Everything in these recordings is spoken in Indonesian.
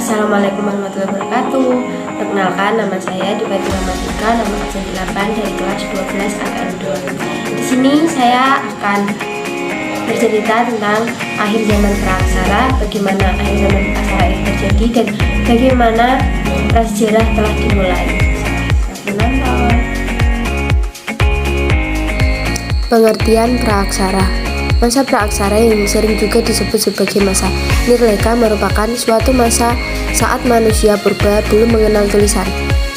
Assalamualaikum warahmatullahi wabarakatuh. Perkenalkan, nama saya Dwi Matika, nomor absen 8 dari kelas 12 AKM 2. Di sini saya akan bercerita tentang akhir zaman praaksara, bagaimana akhir zaman praaksara itu terjadi dan bagaimana prasejarah telah dimulai. Selamat menonton. Pengertian praaksara. Masa praaksara yang sering juga disebut sebagai masa Nirleka merupakan suatu masa saat manusia purba belum mengenal tulisan.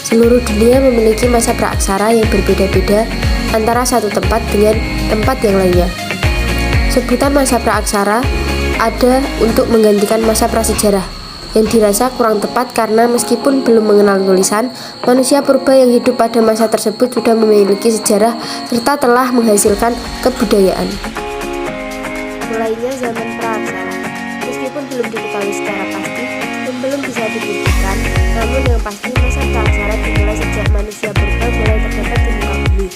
Seluruh dunia memiliki masa praaksara yang berbeda-beda antara satu tempat dengan tempat yang lainnya. Sebutan masa praaksara ada untuk menggantikan masa prasejarah yang dirasa kurang tepat karena meskipun belum mengenal tulisan, manusia purba yang hidup pada masa tersebut sudah memiliki sejarah serta telah menghasilkan kebudayaan. Mulainya zaman praaksara, meskipun belum diketahui secara pasti dan belum bisa dibuktikan, namun yang pasti masa praaksara dimulai sejak manusia purba mulai terdapat di muka bumi.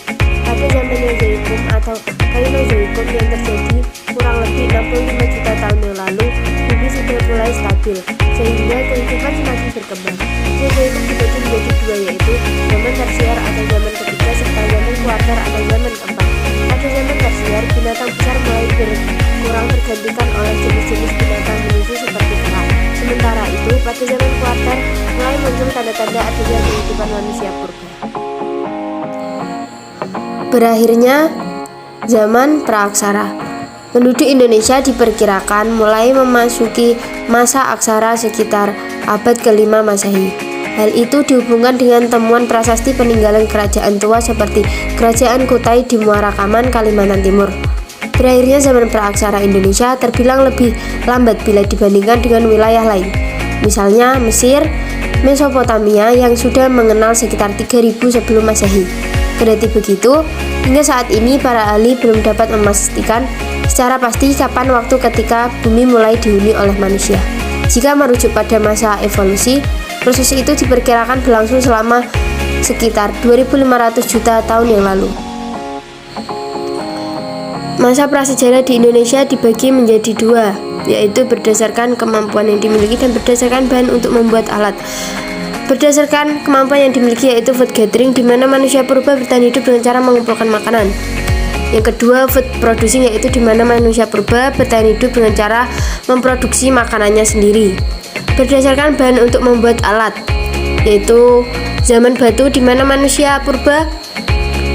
Pada zaman Mesozoikum atau Kainozoikum yang terjadi kurang lebih 65 juta tahun yang lalu, bumi sudah mulai stabil, sehingga kehidupan semakin berkembang. Mesozoikum dibagi menjadi dua, yaitu zaman tersier atau zaman ketiga serta zaman kuarter atau zaman keempat. Pada zaman tersier, binatang besar mulai berkurang tergantikan oleh jenis-jenis binatang menyusu seperti kera. Sementara itu, pada zaman kuarter mulai muncul tanda-tanda adanya kehidupan manusia purba. Berakhirnya zaman praaksara. Penduduk Indonesia diperkirakan mulai memasuki masa aksara sekitar abad ke-5 Masehi. Hal itu dihubungkan dengan temuan prasasti peninggalan kerajaan tua seperti Kerajaan Kutai di Muarakaman, Kalimantan Timur. Berakhirnya zaman praaksara Indonesia terbilang lebih lambat bila dibandingkan dengan wilayah lain, misalnya Mesir, Mesopotamia yang sudah mengenal sekitar 3000 sebelum Masehi. Kendati begitu, hingga saat ini para ahli belum dapat memastikan secara pasti kapan waktu ketika bumi mulai dihuni oleh manusia. Jika merujuk pada masa evolusi, proses itu diperkirakan berlangsung selama sekitar 2500 juta tahun yang lalu. Masa prasejarah di Indonesia dibagi menjadi dua, yaitu berdasarkan kemampuan yang dimiliki dan berdasarkan bahan untuk membuat alat. Berdasarkan kemampuan yang dimiliki yaitu food gathering, di mana manusia purba bertahan hidup dengan cara mengumpulkan makanan. Yang kedua, food producing, yaitu di mana manusia purba bertahan hidup dengan cara memproduksi makanannya sendiri. Berdasarkan bahan untuk membuat alat, yaitu zaman batu, di mana manusia purba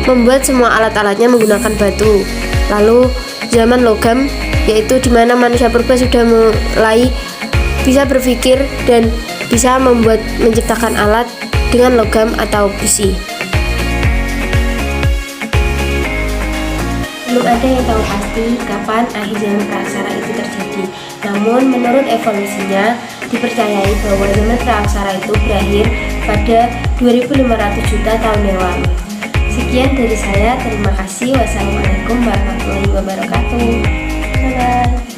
membuat semua alat-alatnya menggunakan batu. Lalu zaman logam, yaitu di mana manusia purba sudah mulai bisa berpikir dan bisa menciptakan alat dengan logam atau besi. Belum ada yang tahu pasti kapan akhir zaman praaksara itu terjadi. Namun menurut evolusinya dipercayai bahwa zaman praaksara itu berakhir pada 2500 juta tahun yang lalu. Sekian dari saya, terima kasih. Wassalamualaikum warahmatullahi wabarakatuh. Bye-bye.